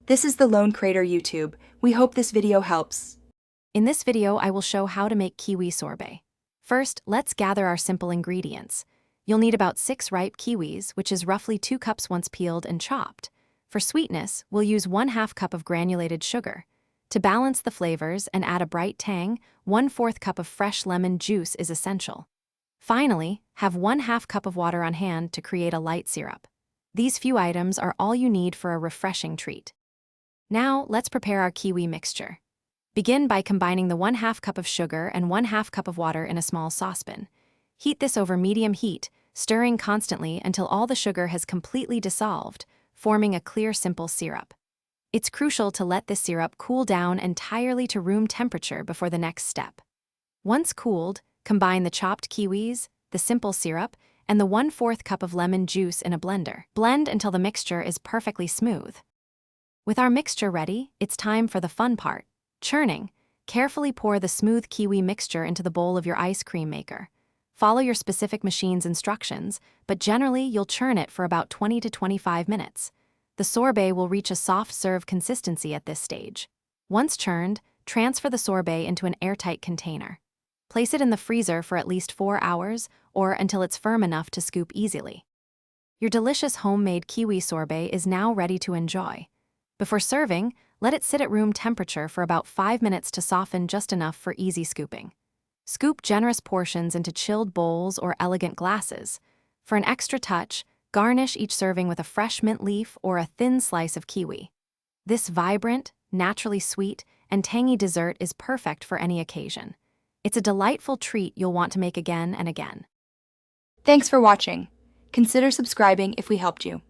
This is the Lone Crater YouTube. We hope this video helps. In this video, I will show how to make kiwi sorbet. First, let's gather our simple ingredients. You'll need about 6 ripe kiwis, which is roughly 2 cups once peeled and chopped. For sweetness, we'll use 1/2 cup of granulated sugar. To balance the flavors and add a bright tang, 1/4 cup of fresh lemon juice is essential. Finally, have 1/2 cup of water on hand to create a light syrup. These few items are all you need for a refreshing treat. Now, let's prepare our kiwi mixture. Begin by combining the 1/2 cup of sugar and 1/2 cup of water in a small saucepan. Heat this over medium heat, stirring constantly until all the sugar has completely dissolved, forming a clear, simple syrup. It's crucial to let this syrup cool down entirely to room temperature before the next step. Once cooled, combine the chopped kiwis, the simple syrup, and the 1/4 cup of lemon juice in a blender. Blend until the mixture is perfectly smooth. With our mixture ready, it's time for the fun part, churning. Carefully pour the smooth kiwi mixture into the bowl of your ice cream maker. Follow your specific machine's instructions, but generally you'll churn it for about 20 to 25 minutes. The sorbet will reach a soft serve consistency at this stage. Once churned, transfer the sorbet into an airtight container. Place it in the freezer for at least 4 hours, or until it's firm enough to scoop easily. Your delicious homemade kiwi sorbet is now ready to enjoy. Before serving, let it sit at room temperature for about 5 minutes to soften just enough for easy scooping. Scoop generous portions into chilled bowls or elegant glasses. For an extra touch, garnish each serving with a fresh mint leaf or a thin slice of kiwi. This vibrant, naturally sweet, and tangy dessert is perfect for any occasion. It's a delightful treat you'll want to make again and again. Thanks for watching. Consider subscribing if we helped you.